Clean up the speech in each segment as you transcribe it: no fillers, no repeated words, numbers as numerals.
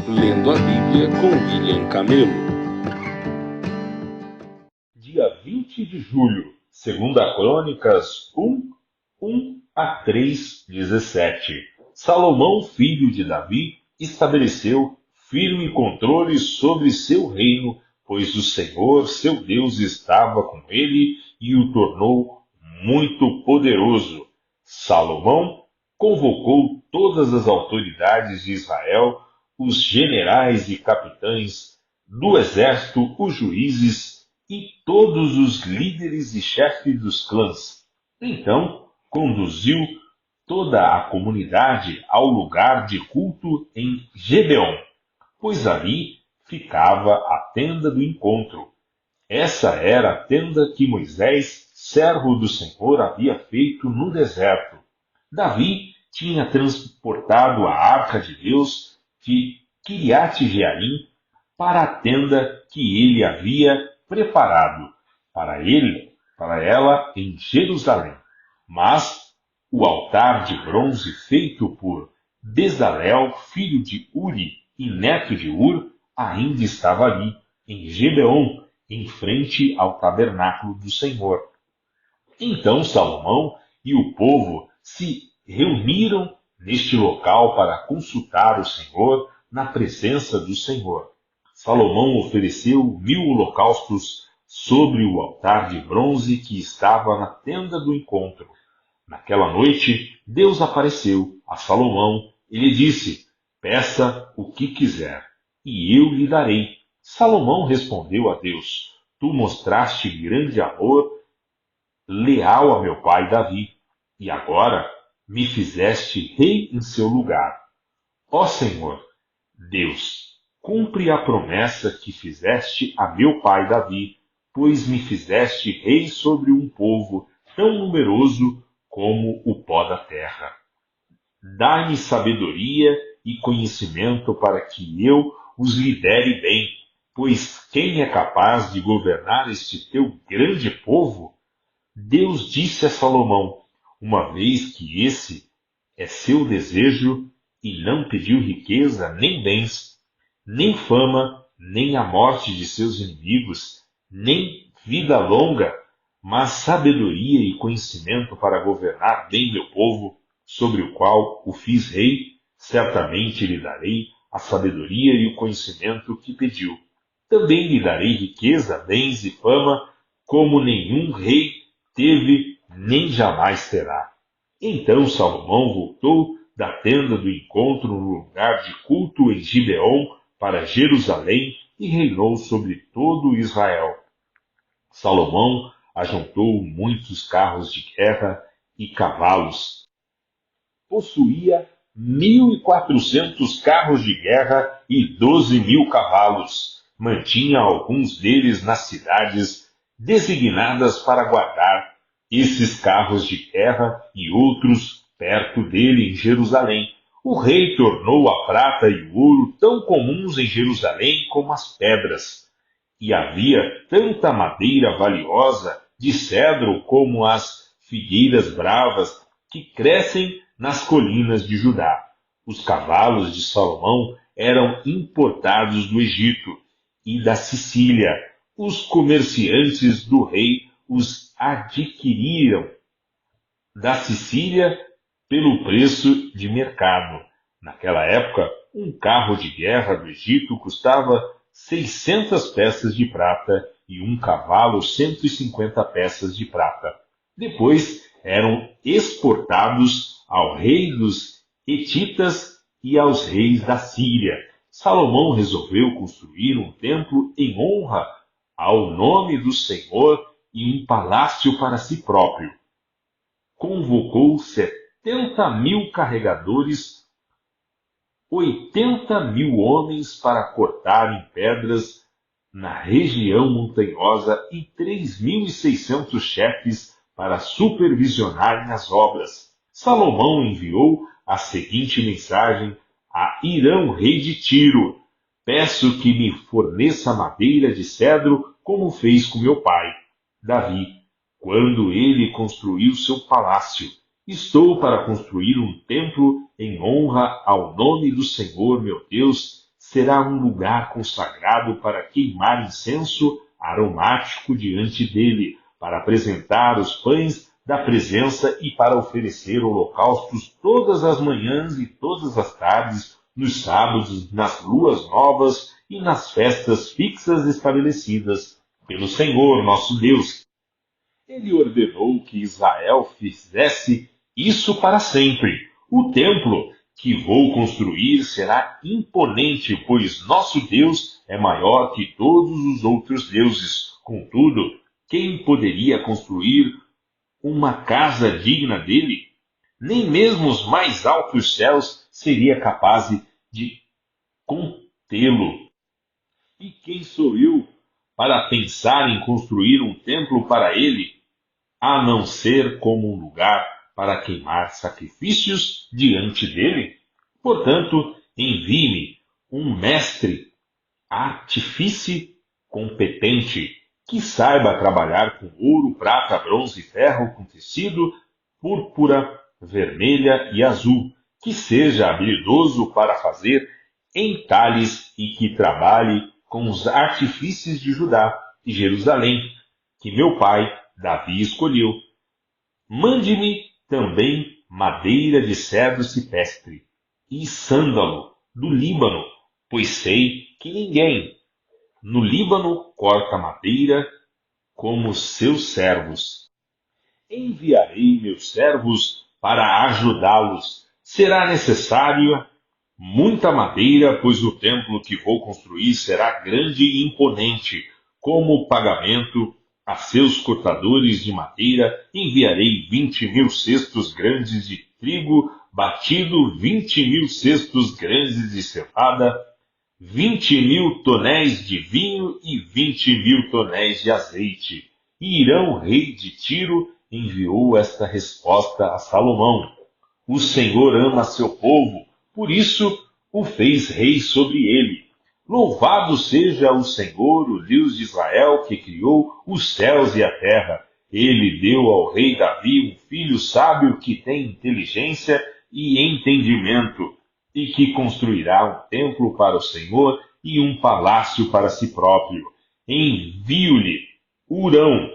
Lendo a Bíblia com William Camelo. Dia 20 de julho, 2 Crônicas 1:3-17. Salomão, filho de Davi, estabeleceu firme controle sobre seu reino, pois o Senhor, seu Deus, estava com ele e o tornou muito poderoso. Salomão convocou todas as autoridades de Israel, os generais e capitães do exército, os juízes e todos os líderes e chefes dos clãs. Então, conduziu toda a comunidade ao lugar de culto em Gibeon, pois ali ficava a tenda do encontro. Essa era a tenda que Moisés, servo do Senhor, havia feito no deserto. Davi tinha transportado a arca de Deus de Quiriate-Jearim para a tenda que ele havia preparado para ela em Jerusalém. Mas o altar de bronze feito por Bezalel, filho de Uri e neto de Ur, ainda estava ali, em Gibeon, em frente ao tabernáculo do Senhor. Então Salomão e o povo se reuniram neste local para consultar o Senhor na presença do Senhor. Salomão ofereceu 1000 holocaustos sobre o altar de bronze que estava na tenda do encontro. Naquela noite, Deus apareceu a Salomão e lhe disse: peça o que quiser, e eu lhe darei. Salomão respondeu a Deus: tu mostraste grande amor, leal a meu pai Davi, e agora me fizeste rei em seu lugar. Ó Senhor, Deus, cumpre a promessa que fizeste a meu pai Davi, pois me fizeste rei sobre um povo tão numeroso como o pó da terra. Dá-me sabedoria e conhecimento para que eu os lidere bem, pois quem é capaz de governar este teu grande povo? Deus disse a Salomão: uma vez que esse é seu desejo, e não pediu riqueza, nem bens, nem fama, nem a morte de seus inimigos, nem vida longa, mas sabedoria e conhecimento para governar bem meu povo, sobre o qual o fiz rei, certamente lhe darei a sabedoria e o conhecimento que pediu. Também lhe darei riqueza, bens e fama, como nenhum rei teve nem jamais terá. Então Salomão voltou da tenda do encontro no lugar de culto em Gibeon para Jerusalém e reinou sobre todo Israel. Salomão ajuntou muitos carros de guerra e cavalos. Possuía 1.400 carros de guerra e 12.000 cavalos. Mantinha alguns deles nas cidades designadas para guardar esses carros de guerra e outros perto dele em Jerusalém. O rei tornou a prata e o ouro tão comuns em Jerusalém como as pedras. E havia tanta madeira valiosa de cedro como as figueiras bravas que crescem nas colinas de Judá. Os cavalos de Salomão eram importados do Egito e da Sicília. Os comerciantes do rei os adquiriram da Sicília pelo preço de mercado. Naquela época, um carro de guerra do Egito custava 600 peças de prata e um cavalo 150 peças de prata. Depois eram exportados ao rei dos Hetitas e aos reis da Síria. Salomão resolveu construir um templo em honra ao nome do Senhor e um palácio para si próprio. Convocou 70.000 carregadores, 80.000 homens para cortarem pedras na região montanhosa e 3.600 chefes para supervisionarem as obras. Salomão enviou a seguinte mensagem a Hirão, rei de Tiro: peço que me forneça madeira de cedro, como fez com meu pai, Davi, quando ele construiu seu palácio. Estou para construir um templo em honra ao nome do Senhor, meu Deus, será um lugar consagrado para queimar incenso aromático diante dele, para apresentar os pães da presença e para oferecer holocaustos todas as manhãs e todas as tardes, nos sábados, nas luas novas e nas festas fixas estabelecidas pelo Senhor nosso Deus. Ele ordenou que Israel fizesse isso para sempre. O templo que vou construir será imponente, pois nosso Deus é maior que todos os outros deuses. Contudo, quem poderia construir uma casa digna dele? Nem mesmo os mais altos céus seria capaz de contê-lo. E quem sou eu para pensar em construir um templo para ele, a não ser como um lugar para queimar sacrifícios diante dele? Portanto, envie-me um mestre artífice competente, que saiba trabalhar com ouro, prata, bronze e ferro, com tecido, púrpura, vermelha e azul, que seja habilidoso para fazer entalhes e que trabalhe com os artífices de Judá e Jerusalém, que meu pai Davi escolheu. Mande-me também madeira de cedro cipestre e sândalo do Líbano, pois sei que ninguém no Líbano corta madeira como seus servos. Enviarei meus servos para ajudá-los. Será necessária muita madeira, pois o templo que vou construir será grande e imponente. Como pagamento a seus cortadores de madeira, enviarei 20.000 cestos grandes de trigo batido, 20.000 cestos grandes de cevada, 20.000 tonéis de vinho e 20.000 tonéis de azeite. E Irão, rei de Tiro, enviou esta resposta a Salomão: o Senhor ama seu povo, por isso o fez rei sobre ele. Louvado seja o Senhor, o Deus de Israel, que criou os céus e a terra. Ele deu ao rei Davi um filho sábio que tem inteligência e entendimento, e que construirá um templo para o Senhor e um palácio para si próprio. Envio-lhe Hurão,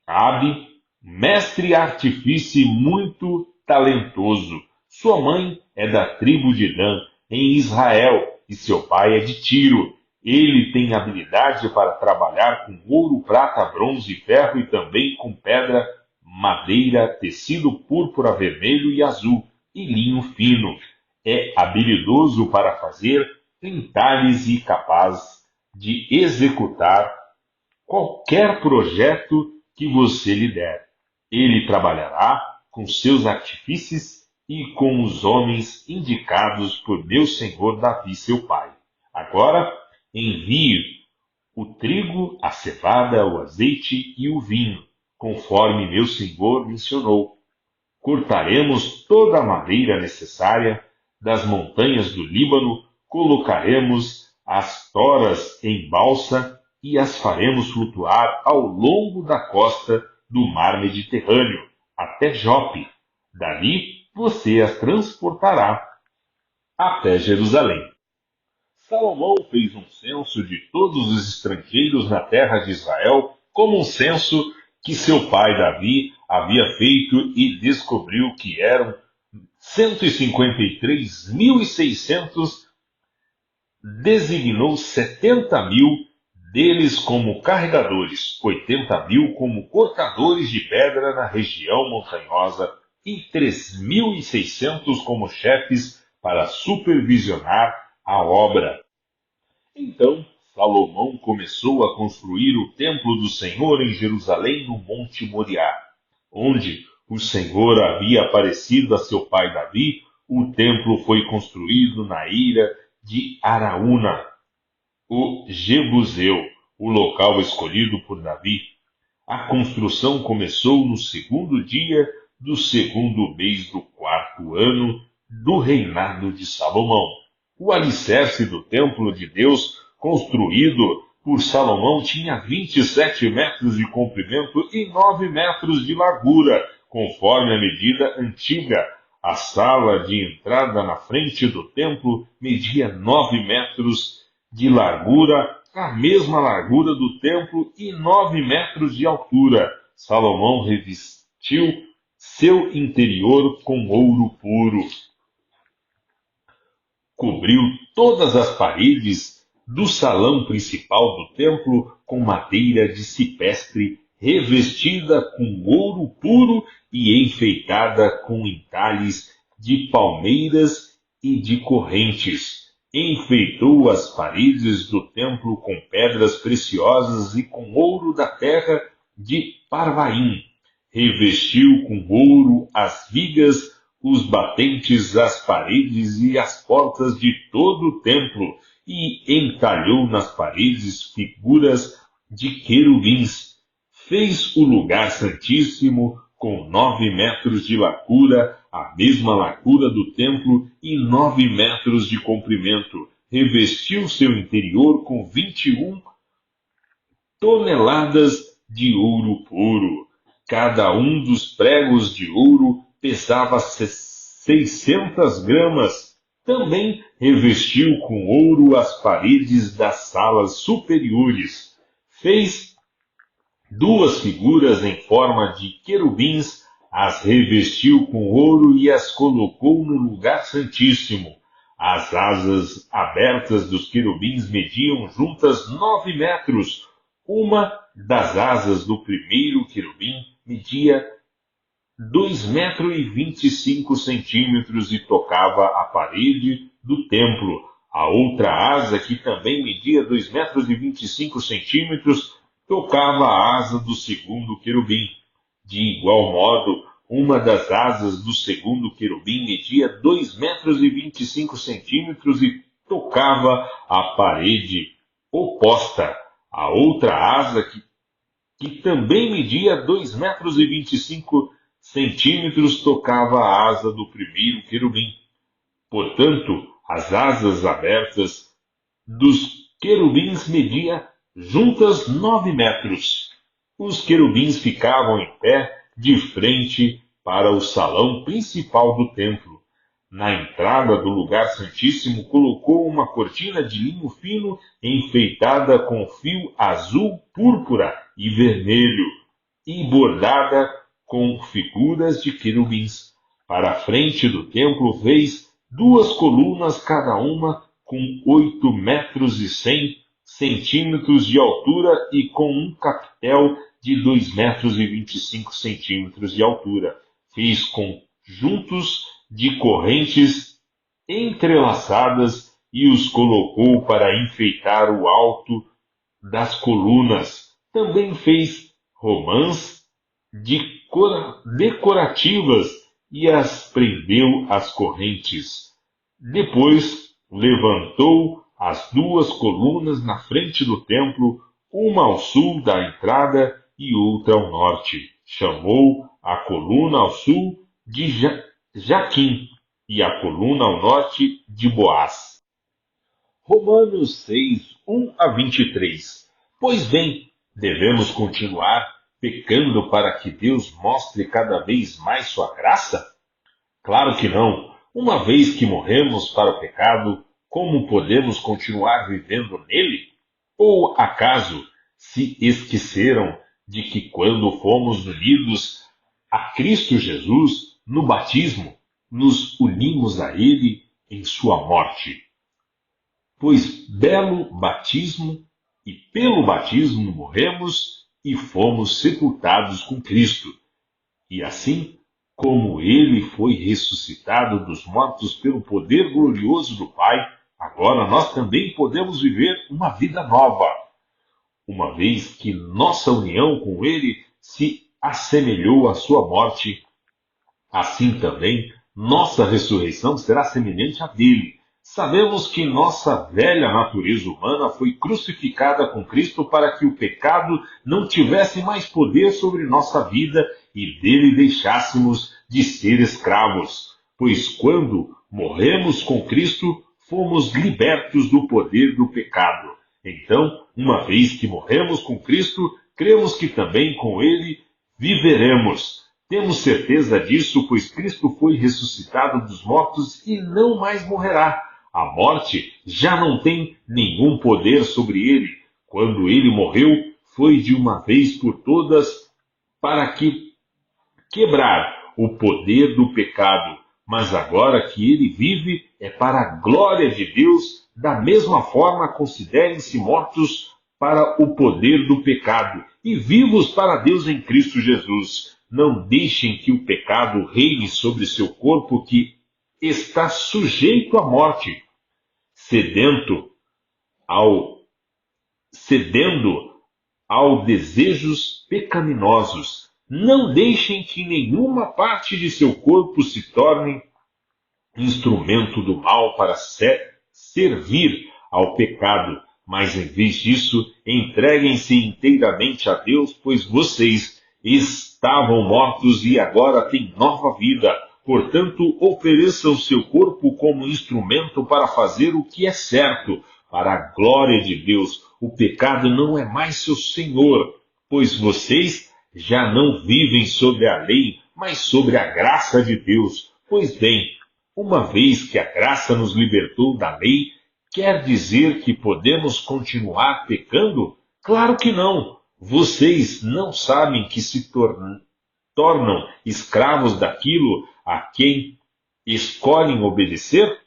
Abi, mestre artífice muito talentoso. Sua mãe é da tribo de Dan, em Israel, e seu pai é de Tiro. Ele tem habilidade para trabalhar com ouro, prata, bronze e ferro, e também com pedra, madeira, tecido púrpura, vermelho e azul, e linho fino. É habilidoso para fazer entalhes e capaz de executar qualquer projeto que você lhe der. Ele trabalhará com seus artífices e com os homens indicados por meu senhor Davi, seu pai. Agora envie o trigo, a cevada, o azeite e o vinho, conforme meu senhor mencionou. Cortaremos toda a madeira necessária das montanhas do Líbano, colocaremos as toras em balsa e as faremos flutuar ao longo da costa do mar Mediterrâneo, até Jope. Dali você as transportará até Jerusalém. Salomão fez um censo de todos os estrangeiros na terra de Israel, como um censo que seu pai Davi havia feito, e descobriu que eram 153.600. Designou 70.000 deles como carregadores, 80.000 como cortadores de pedra na região montanhosa e 3.600 como chefes para supervisionar a obra. Então Salomão começou a construir o templo do Senhor em Jerusalém, no Monte Moriá, onde o Senhor havia aparecido a seu pai Davi. O templo foi construído na ira de Araúna, o Jebuseu, o local escolhido por Davi. A construção começou no segundo dia do segundo mês do quarto ano do reinado de Salomão. O alicerce do templo de Deus, construído por Salomão, tinha 27 metros de comprimento e 9 metros de largura, conforme a medida antiga. A sala de entrada na frente do templo media 9 metros de largura, a mesma largura do templo, e 9 metros de altura. Salomão revestiu seu interior com ouro puro. Cobriu todas as paredes do salão principal do templo com madeira de ciprestre, revestida com ouro puro e enfeitada com entalhes de palmeiras e de correntes. Enfeitou as paredes do templo com pedras preciosas e com ouro da terra de Parvaim. Revestiu com ouro as vigas, os batentes, as paredes e as portas de todo o templo, e entalhou nas paredes figuras de querubins. Fez o lugar santíssimo com 9 metros de largura, a mesma largura do templo, e 9 metros de comprimento. Revestiu seu interior com 21 toneladas de ouro puro. Cada um dos pregos de ouro pesava 600 gramas. Também revestiu com ouro as paredes das salas superiores. Fez 2 figuras em forma de querubins, as revestiu com ouro e as colocou no lugar santíssimo. As asas abertas dos querubins mediam juntas 9 metros. Uma das asas do primeiro querubim media 2,25 metros e tocava a parede do templo. A outra asa, que também media 2,25 metros, tocava a asa do segundo querubim. De igual modo, uma das asas do segundo querubim media 2,25 metros e tocava a parede oposta. A outra asa, que também media 2,25 metros, tocava a asa do primeiro querubim. Portanto, as asas abertas dos querubins mediam juntas 9 metros. Os querubins ficavam em pé de frente para o salão principal do templo. Na entrada do lugar santíssimo colocou uma cortina de linho fino enfeitada com fio azul, púrpura e vermelho e bordada com figuras de querubins. Para a frente do templo fez 2 colunas, cada uma com 8,100 metros de altura e com um capitel de 2,25 metros de altura. Fez conjuntos de correntes entrelaçadas e os colocou para enfeitar o alto das colunas. Também fez romãs decorativas e as prendeu às correntes. Depois levantou as 2 colunas na frente do templo, uma ao sul da entrada e outra ao norte. Chamou a coluna ao sul de Jaquim e a coluna ao norte de Boaz. Romanos 6, 1-23. Pois bem, devemos continuar pecando para que Deus mostre cada vez mais sua graça? Claro que não. Uma vez que morremos para o pecado, como podemos continuar vivendo nele? Ou acaso se esqueceram de que quando fomos unidos a Cristo Jesus, no batismo, nos unimos a Ele em sua morte? Pois belo batismo, e pelo batismo morremos e fomos sepultados com Cristo. E assim, como Ele foi ressuscitado dos mortos pelo poder glorioso do Pai, agora nós também podemos viver uma vida nova, uma vez que nossa união com Ele se assemelhou à sua morte. Assim também, nossa ressurreição será semelhante à dele. Sabemos que nossa velha natureza humana foi crucificada com Cristo para que o pecado não tivesse mais poder sobre nossa vida e dele deixássemos de ser escravos. Pois quando morremos com Cristo, fomos libertos do poder do pecado. Então, uma vez que morremos com Cristo, cremos que também com ele viveremos. Temos certeza disso, pois Cristo foi ressuscitado dos mortos e não mais morrerá. A morte já não tem nenhum poder sobre ele. Quando ele morreu, foi de uma vez por todas para quebrar o poder do pecado. Mas agora que ele vive, é para a glória de Deus. Da mesma forma, considerem-se mortos para o poder do pecado e vivos para Deus em Cristo Jesus. Não deixem que o pecado reine sobre seu corpo, que está sujeito à morte, sedento ao, cedendo aos desejos pecaminosos. Não deixem que nenhuma parte de seu corpo se torne instrumento do mal para servir ao pecado, mas em vez disso, entreguem-se inteiramente a Deus, pois vocês estavam mortos e agora têm nova vida. Portanto, ofereçam seu corpo como instrumento para fazer o que é certo, para a glória de Deus. O pecado não é mais seu senhor, pois vocês já não vivem sobre a lei, mas sobre a graça de Deus. Pois bem, uma vez que a graça nos libertou da lei, quer dizer que podemos continuar pecando? Claro que não. Vocês não sabem que se tornam escravos daquilo a quem escolhem obedecer?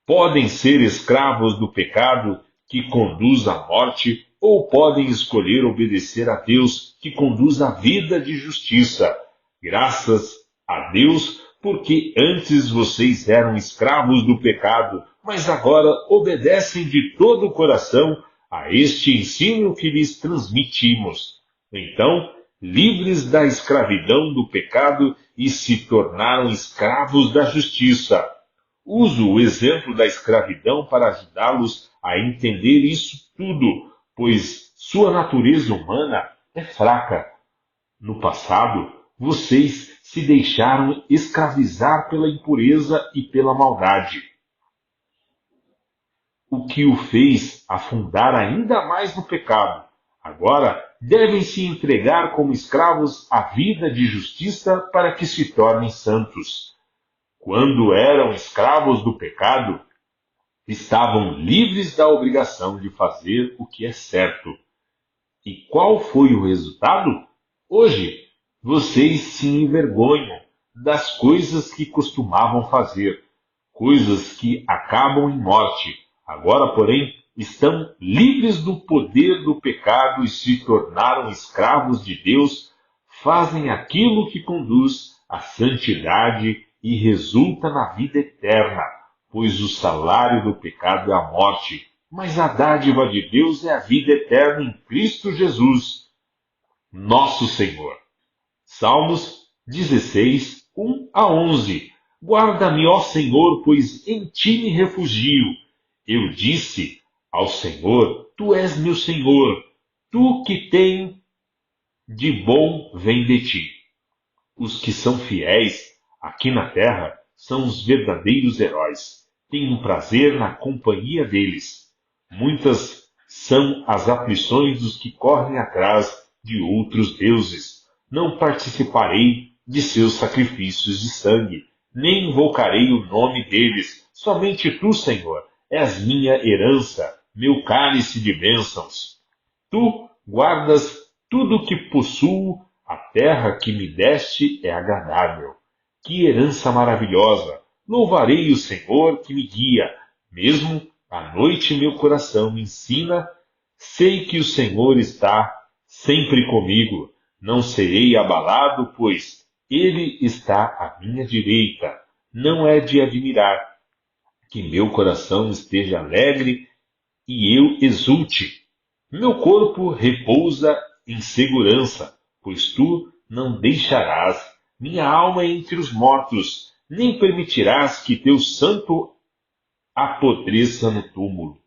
Podem ser escravos do pecado que conduz à morte, ou podem escolher obedecer a Deus que conduz à vida de justiça. Graças a Deus, porque antes vocês eram escravos do pecado, mas agora obedecem de todo o coração a este ensino que lhes transmitimos. Então, livres da escravidão do pecado e se tornaram escravos da justiça. Uso o exemplo da escravidão para ajudá-los a entender isso tudo, pois sua natureza humana é fraca. No passado, vocês se deixaram escravizar pela impureza e pela maldade, o que o fez afundar ainda mais no pecado. Agora, devem se entregar como escravos à vida de justiça para que se tornem santos. Quando eram escravos do pecado, estavam livres da obrigação de fazer o que é certo. E qual foi o resultado? Hoje, vocês se envergonham das coisas que costumavam fazer, coisas que acabam em morte. Agora, porém, estão livres do poder do pecado e se tornaram escravos de Deus, fazem aquilo que conduz à santidade e resulta na vida eterna, pois o salário do pecado é a morte, mas a dádiva de Deus é a vida eterna em Cristo Jesus, nosso Senhor. Salmos 16, 1 a 11. Guarda-me, ó Senhor, pois em ti me refugio. Eu disse ao Senhor, tu és meu Senhor, tu que tem de bom vem de ti. Os que são fiéis aqui na terra são os verdadeiros heróis. Tenho prazer na companhia deles. Muitas são as aflições dos que correm atrás de outros deuses. Não participarei de seus sacrifícios de sangue, nem invocarei o nome deles. Somente tu, Senhor, és minha herança, meu cálice de bênçãos. Tu guardas tudo o que possuo, a terra que me deste é agradável. Que herança maravilhosa! Louvarei o Senhor que me guia. Mesmo à noite meu coração me ensina. Sei que o Senhor está sempre comigo. Não serei abalado, pois Ele está à minha direita. Não é de admirar que meu coração esteja alegre e eu exulte. Meu corpo repousa em segurança, pois tu não deixarás minha alma entre os mortos, nem permitirás que teu santo apodreça no túmulo.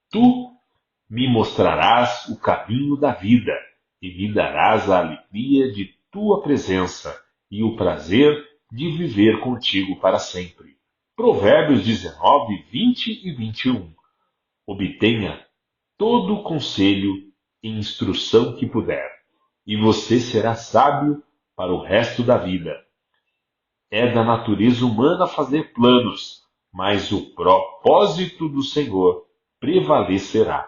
Tu me mostrarás o caminho da vida e me darás a alegria de tua presença e o prazer de viver contigo para sempre. Provérbios 19, 20 e 21. Obtenha todo o conselho e instrução que puder, e você será sábio para o resto da vida. É da natureza humana fazer planos, mas o propósito do Senhor prevalecerá.